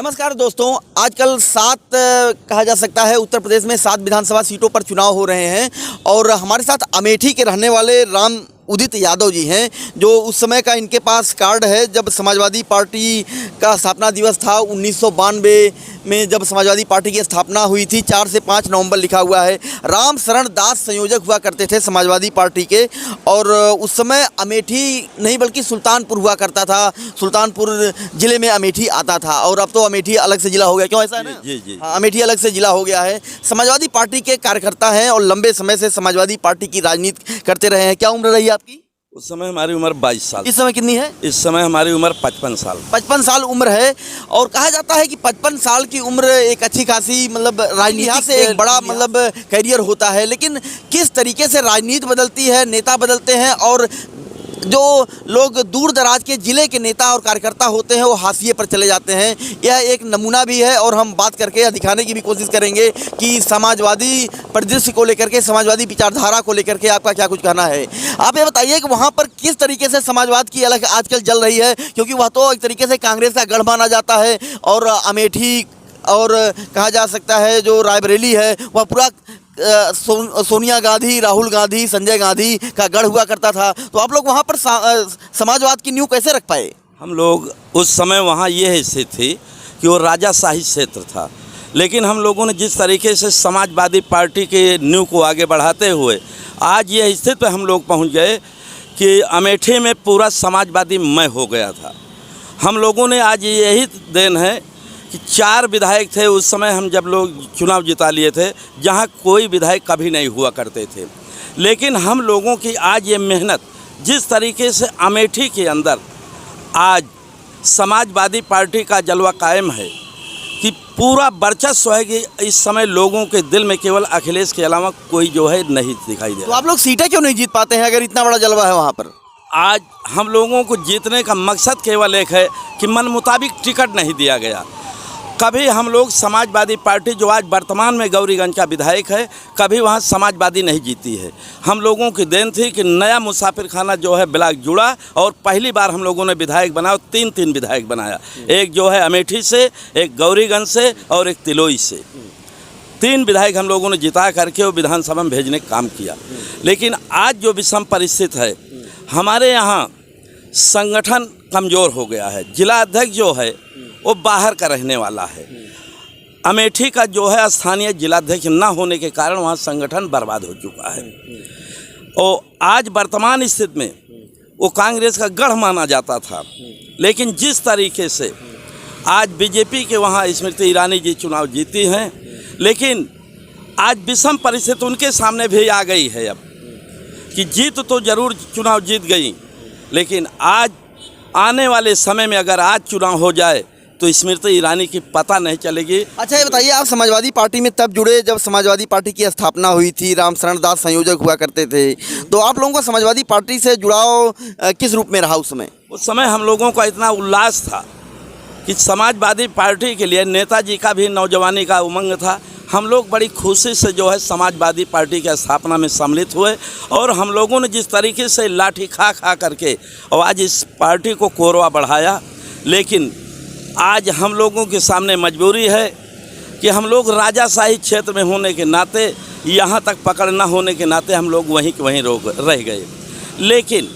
नमस्कार दोस्तों, आजकल कहा जा सकता है उत्तर प्रदेश में 7 विधानसभा सीटों पर चुनाव हो रहे हैं और हमारे साथ अमेठी के रहने वाले राम उदित यादव जी हैं, जो उस समय का इनके पास कार्ड है जब समाजवादी पार्टी का स्थापना दिवस था 1992 में। जब समाजवादी पार्टी की स्थापना हुई थी 4 से 5 नवंबर लिखा हुआ है। राम शरण दास संयोजक हुआ करते थे समाजवादी पार्टी के और उस समय अमेठी नहीं बल्कि सुल्तानपुर हुआ करता था। सुल्तानपुर ज़िले में अमेठी आता था और अब तो अमेठी अलग से ज़िला हो गया। क्यों ऐसा है ना? जी। हाँ, अमेठी अलग से ज़िला हो गया है। समाजवादी पार्टी के कार्यकर्ता हैं और लंबे समय से समाजवादी पार्टी की राजनीति करते रहे हैं। क्या उम्र रही आपकी? उस समय हमारी उम्र 22 साल। इस समय कितनी है? इस समय हमारी उम्र 55 साल। 55 साल उम्र है और कहा जाता है कि 55 साल की उम्र एक अच्छी खासी राजनीति से एक बड़ा करियर होता है। लेकिन किस तरीके से राजनीति बदलती है, नेता बदलते हैं और जो लोग दूर दराज के ज़िले के नेता और कार्यकर्ता होते हैं वो हाशिए पर चले जाते हैं। यह एक नमूना भी है और हम बात करके दिखाने की भी कोशिश करेंगे कि समाजवादी परिदृश्य को लेकर के, समाजवादी विचारधारा को लेकर के आपका क्या कुछ कहना है। आप ये बताइए कि वहाँ पर किस तरीके से समाजवाद की अलग आजकल चल रही है, क्योंकि वह तो एक तरीके से कांग्रेस का गढ़ माना जाता है और अमेठी और कहा जा सकता है जो रायबरेली है वह पूरा सोनिया गांधी, राहुल गांधी, संजय गांधी का गढ़ हुआ करता था। तो आप लोग वहाँ पर समाजवाद की नींव कैसे रख पाए? हम लोग उस समय वहाँ ये हैसियत थी कि वो राजाशाही क्षेत्र था, लेकिन हम लोगों ने जिस तरीके से समाजवादी पार्टी के नींव को आगे बढ़ाते हुए आज ये स्थिति पे हम लोग पहुँच गए कि अमेठी में पूरा समाजवादी मय हो गया था। हम लोगों ने आज यही देन है कि 4 विधायक थे उस समय हम जब लोग चुनाव जिता लिए थे, जहां कोई विधायक कभी नहीं हुआ करते थे। लेकिन हम लोगों की आज ये मेहनत, जिस तरीके से अमेठी के अंदर आज समाजवादी पार्टी का जलवा कायम है कि पूरा वर्चस्व है कि इस समय लोगों के दिल में केवल अखिलेश के अलावा कोई जो है नहीं दिखाई दे। तो आप लोग सीटें क्यों नहीं जीत पाते हैं अगर इतना बड़ा जलवा है वहाँ पर? आज हम लोगों को जीतने का मकसद केवल एक है कि मन मुताबिक टिकट नहीं दिया गया। कभी हम लोग समाजवादी पार्टी जो आज वर्तमान में गौरीगंज का विधायक है, कभी वहाँ समाजवादी नहीं जीती है। हम लोगों की देन थी कि नया मुसाफिर खाना जो है ब्लॉक जुड़ा और पहली बार हम लोगों ने विधायक बनाया, 3 विधायक बनाया। एक जो है अमेठी से, एक गौरीगंज से और एक तिलोई से। 3 विधायक हम लोगों ने जिता करके वो विधानसभा में भेजने का काम किया। लेकिन आज जो विषम परिस्थिति है, हमारे यहाँ संगठन कमज़ोर हो गया है। जिला अध्यक्ष जो है वो बाहर का रहने वाला है। अमेठी का जो है स्थानीय जिलाध्यक्ष ना होने के कारण वहाँ संगठन बर्बाद हो चुका है और आज वर्तमान स्थिति में वो कांग्रेस का गढ़ माना जाता था। लेकिन जिस तरीके से आज बीजेपी के वहाँ स्मृति ईरानी जी चुनाव जीती हैं, लेकिन आज विषम परिस्थिति उनके सामने भी आ गई है अब कि जीत तो ज़रूर चुनाव जीत गई, लेकिन आज आने वाले समय में अगर आज चुनाव हो जाए तो स्मृति ईरानी की पता नहीं चलेगी। अच्छा, ये बताइए, आप समाजवादी पार्टी में तब जुड़े जब समाजवादी पार्टी की स्थापना हुई थी, राम शरण दास संयोजक हुआ करते थे, तो आप लोगों का समाजवादी पार्टी से जुड़ाव किस रूप में रहा उस समय? उस समय हम लोगों का इतना उल्लास था कि समाजवादी पार्टी के लिए नेताजी का भी नौजवानी का उमंग था। हम लोग बड़ी खुशी से जो है समाजवादी पार्टी की स्थापना में सम्मिलित हुए और हम लोगों ने जिस तरीके से लाठी खा करके और आज इस पार्टी को कोरवा बढ़ाया। लेकिन आज हम लोगों के सामने मजबूरी है कि हम लोग राजाशाही क्षेत्र में होने के नाते, यहाँ तक पकड़ न होने के नाते हम लोग वहीं के वहीं रह गए। लेकिन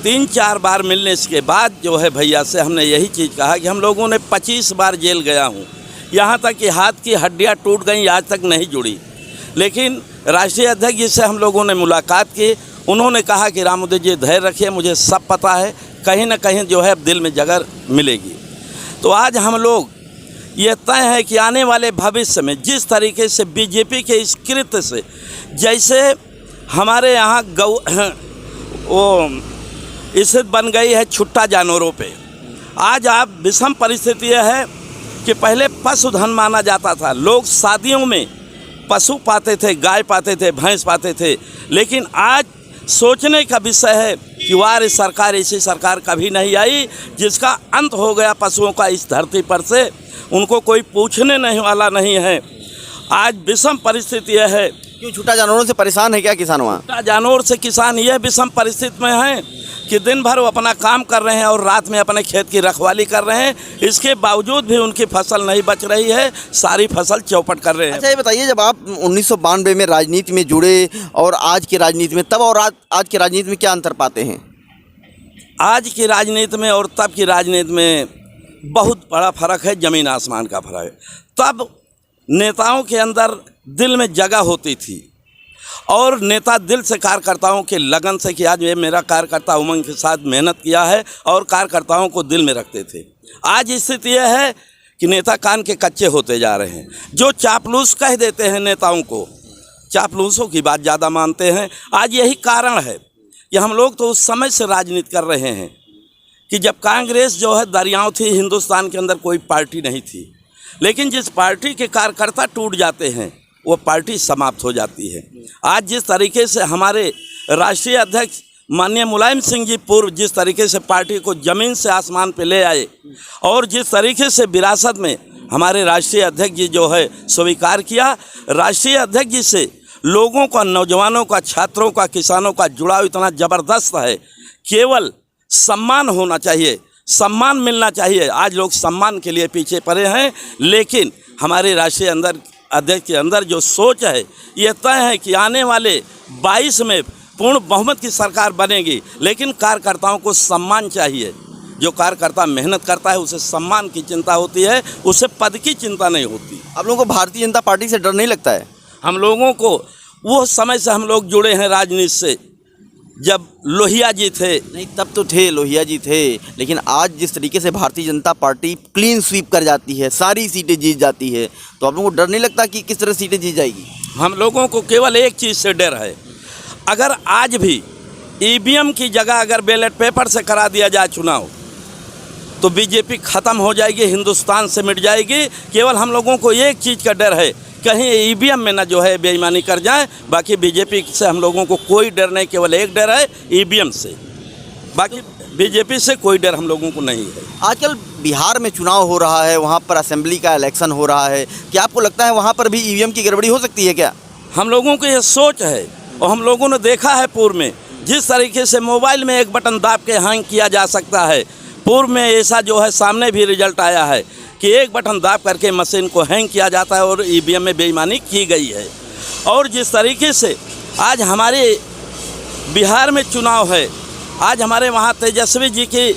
3-4 बार मिलने के बाद जो है भैया से हमने यही चीज़ कहा कि हम लोगों ने 25 बार जेल गया हूँ, यहाँ तक कि हाथ की हड्डियाँ टूट गई, आज तक नहीं जुड़ी। लेकिन राष्ट्रीय अध्यक्ष जी से हम लोगों ने मुलाकात की, उन्होंने कहा कि राम उदित जी धैर्य रखिए, मुझे सब पता है, कहीं ना कहीं जो है दिल में जगह मिलेगी। तो आज हम लोग ये तय है कि आने वाले भविष्य में जिस तरीके से बीजेपी के इस कृत्य से, जैसे हमारे यहाँ वो स्थिति बन गई है छुट्टा जानवरों पे, आज आप विषम परिस्थिति यह है कि पहले पशुधन माना जाता था। लोग शादियों में पशु पाते थे, गाय पाते थे, भैंस पाते थे। लेकिन आज सोचने का विषय है कि वार सरकार, ऐसी सरकार कभी नहीं आई जिसका अंत हो गया पशुओं का इस धरती पर से, उनको कोई पूछने नहीं वाला नहीं है। आज विषम परिस्थिति यह है क्यों छूटा जानवरों से परेशान है क्या किसान वहाँ? जानवर से किसान ये विषम परिस्थिति में हैं कि दिन भर वो अपना काम कर रहे हैं और रात में अपने खेत की रखवाली कर रहे हैं। इसके बावजूद भी उनकी फसल नहीं बच रही है, सारी फसल चौपट कर रहे हैं। अच्छा ये बताइए, जब आप 1992 में राजनीति में जुड़े और आज की राजनीति में, तब और आज की राजनीति में क्या अंतर पाते हैं? आज की राजनीति में और तब की राजनीति में बहुत बड़ा फर्क है, ज़मीन आसमान का फर्क है। तब नेताओं के अंदर दिल में जगह होती थी और नेता दिल से कार्यकर्ताओं के लगन से कि आज ये मेरा कार्यकर्ता उमंग के साथ मेहनत किया है और कार्यकर्ताओं को दिल में रखते थे। आज स्थिति यह है कि नेता कान के कच्चे होते जा रहे हैं। जो चापलूस कह देते हैं नेताओं को, चापलूसों की बात ज़्यादा मानते हैं। आज यही कारण है कि हम लोग तो उस समय से राजनीति कर रहे हैं कि जब कांग्रेस जो है दरियाओं थी, हिंदुस्तान के अंदर कोई पार्टी नहीं थी। लेकिन जिस पार्टी के कार्यकर्ता टूट जाते हैं वो पार्टी समाप्त हो जाती है। आज जिस तरीके से हमारे राष्ट्रीय अध्यक्ष माननीय मुलायम सिंह जी पूर्व जिस तरीके से पार्टी को ज़मीन से आसमान पे ले आए और जिस तरीके से विरासत में हमारे राष्ट्रीय अध्यक्ष जी जो है स्वीकार किया, राष्ट्रीय अध्यक्ष जी से लोगों का, नौजवानों का, छात्रों का, किसानों का जुड़ाव इतना ज़बरदस्त है। केवल सम्मान होना चाहिए, सम्मान मिलना चाहिए। आज लोग सम्मान के लिए पीछे पड़े हैं, लेकिन हमारे राष्ट्रीय अध्यक्ष के अंदर जो सोच है ये तय है कि आने वाले 22 में पूर्ण बहुमत की सरकार बनेगी, लेकिन कार्यकर्ताओं को सम्मान चाहिए। जो कार्यकर्ता मेहनत करता है उसे सम्मान की चिंता होती है, उसे पद की चिंता नहीं होती। आप लोगों को भारतीय जनता पार्टी से डर नहीं लगता है? हम लोगों को वो समय से हम लोग जुड़े हैं राजनीति से, जब लोहिया जी थे। नहीं, तब तो थे, लोहिया जी थे, लेकिन आज जिस तरीके से Bharatiya Janata party clean sweep कर जाती है, सारी सीटें जीत जाती है, तो आप लोगों को डर नहीं लगता कि किस तरह सीटें जीत जाएगी? हम लोगों को केवल एक चीज़ से डर है, अगर आज भी ईवीएम की जगह अगर बैलेट पेपर से करा दिया जाए चुनाव तो बीजेपी ख़त्म हो जाएगी, हिंदुस्तान से मिट जाएगी। केवल हम लोगों को एक चीज़ का डर है, कहीं ईवीएम में ना जो है बेईमानी कर जाए। बाकी बीजेपी से हम लोगों को कोई डर नहीं, केवल एक डर है ईवीएम से, बाकी बीजेपी से कोई डर हम लोगों को नहीं है। आजकल बिहार में चुनाव हो रहा है, वहाँ पर असेंबली का इलेक्शन हो रहा है, क्या आपको लगता है वहाँ पर भी ईवीएम की गड़बड़ी हो सकती है क्या? हम लोगों को ये सोच है और हम लोगों ने देखा है पूर्व में जिस तरीके से मोबाइल में एक बटन दाब के हैंग किया जा सकता है, पूर्व में ऐसा जो है सामने भी रिजल्ट आया है कि एक बटन दाब करके मशीन को हैंग किया जाता है और ईवीएम में बेईमानी की गई है। और जिस तरीके से आज हमारे बिहार में चुनाव है, आज हमारे वहाँ तेजस्वी जी की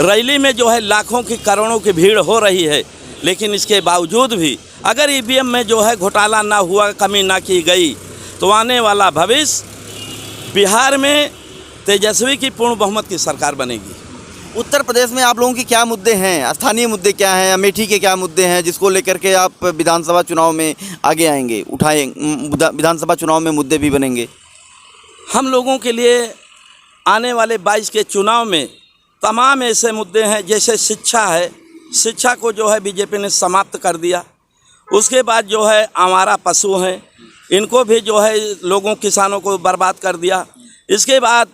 रैली में जो है लाखों की, करोड़ों की भीड़ हो रही है, लेकिन इसके बावजूद भी अगर ईवीएम में जो है घोटाला ना हुआ, कमी ना की गई, तो आने वाला भविष्य बिहार में तेजस्वी की पूर्ण बहुमत की सरकार बनेगी। उत्तर प्रदेश में आप लोगों के क्या मुद्दे हैं, स्थानीय मुद्दे क्या हैं, अमेठी के क्या मुद्दे हैं जिसको लेकर के आप विधानसभा चुनाव में आगे आएंगे, विधानसभा चुनाव में मुद्दे भी बनेंगे? हम लोगों के लिए आने वाले 22 के चुनाव में तमाम ऐसे मुद्दे हैं, जैसे शिक्षा है, शिक्षा को जो है बीजेपी ने समाप्त कर दिया। उसके बाद जो है आवारा पशु हैं, इनको भी जो है लोगों, किसानों को बर्बाद कर दिया। इसके बाद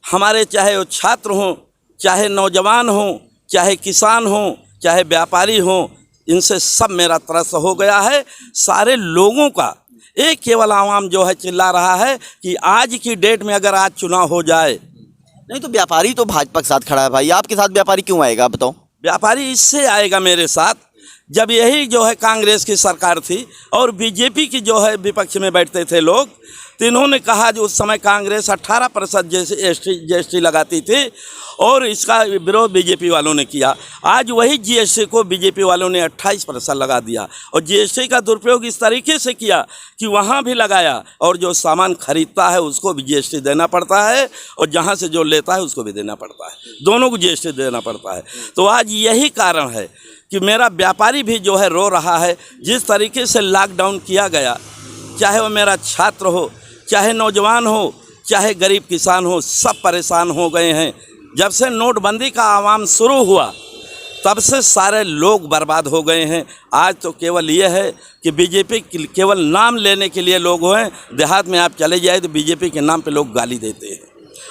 हमारे चाहे वो छात्र हों, चाहे नौजवान हों, चाहे किसान हों, चाहे व्यापारी हों, इनसे सब मेरा तरस हो गया है। सारे लोगों का एक केवल आवाम जो है चिल्ला रहा है कि आज की डेट में अगर आज चुनाव हो जाए। नहीं तो व्यापारी तो भाजपा के साथ खड़ा है भाई, आपके साथ व्यापारी क्यों आएगा बताओ? व्यापारी इससे आएगा मेरे साथ, जब यही जो है कांग्रेस की सरकार थी और बीजेपी की जो है विपक्ष में बैठते थे लोग, तो इन्होंने कहा जो उस समय कांग्रेस 18% जैसे जीएसटी लगाती थी और इसका विरोध बीजेपी वालों ने किया। आज वही जीएसटी को बीजेपी वालों ने 28% लगा दिया और जीएसटी का दुरुपयोग इस तरीके से किया कि वहाँ भी लगाया और जो सामान खरीदता है उसको भी जीएसटी देना पड़ता है और जहाँ से जो लेता है उसको भी देना पड़ता है, दोनों को जीएसटी देना पड़ता है। तो आज यही कारण है कि मेरा व्यापारी भी जो है रो रहा है। जिस तरीके से लॉकडाउन किया गया, चाहे वो मेरा छात्र हो, चाहे नौजवान हो, चाहे गरीब किसान हो, सब परेशान हो गए हैं। जब से नोटबंदी का आवाम शुरू हुआ तब से सारे लोग बर्बाद हो गए हैं। आज तो केवल ये है कि बीजेपी केवल नाम लेने के लिए लोग हैं। देहात में आप चले जाए तो बीजेपी के नाम पे लोग गाली देते हैं।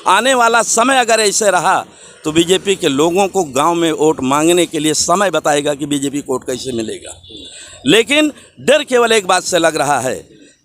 आने वाला समय अगर ऐसे रहा तो बीजेपी के लोगों को गांव में वोट मांगने के लिए समय बताएगा कि बीजेपी को वोट कैसे मिलेगा। लेकिन डर केवल एक बात से लग रहा है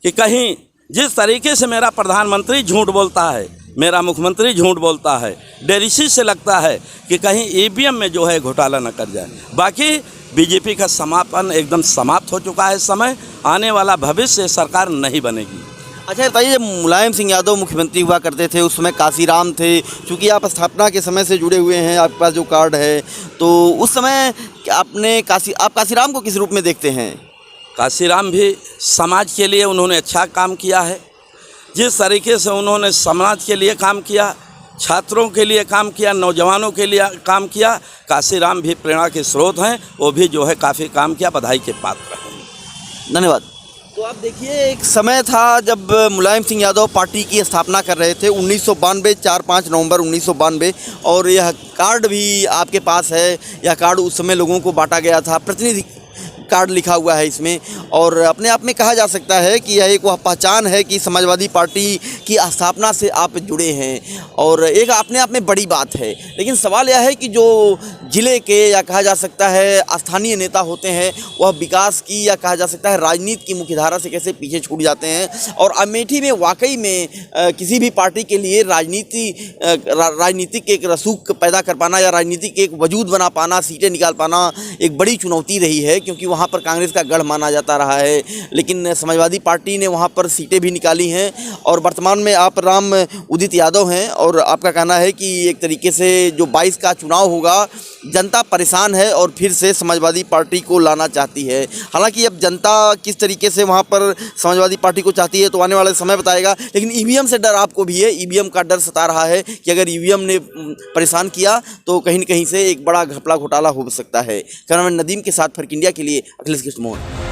कि कहीं जिस तरीके से मेरा प्रधानमंत्री झूठ बोलता है, मेरा मुख्यमंत्री झूठ बोलता है, डेरिसी से लगता है कि कहीं ईवीएम में जो है घोटाला न कर जाए। बाकी बीजेपी का समापन एकदम समाप्त हो चुका है समय, आने वाला भविष्य सरकार नहीं बनेगी। अच्छा बताइए, जब मुलायम सिंह यादव मुख्यमंत्री हुआ करते थे उस समय काशीराम थे, क्योंकि आप स्थापना के समय से जुड़े हुए हैं, आपके पास जो कार्ड है, तो उस समय आप काशीराम को किस रूप में देखते हैं? काशीराम भी समाज के लिए उन्होंने अच्छा काम किया है। जिस तरीके से उन्होंने समाज के लिए काम किया, छात्रों के लिए काम किया, नौजवानों के लिए काम किया, काशीराम भी प्रेरणा के स्रोत हैं। वो भी जो है काफ़ी काम किया, बधाई के पात्र हैं। धन्यवाद। तो आप देखिए, एक समय था जब मुलायम सिंह यादव पार्टी की स्थापना कर रहे थे 1992, 4-5 नवंबर 1992, और यह कार्ड भी आपके पास है। यह कार्ड उस समय लोगों को बांटा गया था, प्रतिनिधि कार्ड लिखा हुआ है इसमें, और अपने आप में कहा जा सकता है कि यह एक वह पहचान है कि समाजवादी पार्टी की स्थापना से आप जुड़े हैं, और एक अपने आप में बड़ी बात है। लेकिन सवाल यह है कि जो ज़िले के या कहा जा सकता है स्थानीय नेता होते हैं, वह विकास की या कहा जा सकता है राजनीति की मुख्यधारा से कैसे पीछे छूट जाते हैं। और अमेठी में वाकई में किसी भी पार्टी के लिए राजनीतिक एक रसूख पैदा कर पाना या राजनीतिक एक वजूद बना पाना, सीटें निकाल पाना एक बड़ी चुनौती रही है, क्योंकि वहाँ पर कांग्रेस का गढ़ माना जाता रहा है। लेकिन समाजवादी पार्टी ने वहाँ पर सीटें भी निकाली हैं, और वर्तमान में आप राम उदित यादव हैं, और आपका कहना है कि एक तरीके से जो 22 का चुनाव होगा, जनता परेशान है और फिर से समाजवादी पार्टी को लाना चाहती है। हालांकि अब जनता किस तरीके से वहाँ पर समाजवादी पार्टी को चाहती है तो आने वाले समय बताएगा। लेकिन ईवीएम से डर आपको भी है, ईवीएम का डर सता रहा है कि अगर ईवीएम ने परेशान किया तो कहीं न कहीं से एक बड़ा घपला घोटाला हो सकता है। कैमरामैन नदीम के साथ फर्क इंडिया के लिए अखिलेश कृष्ण मोहन।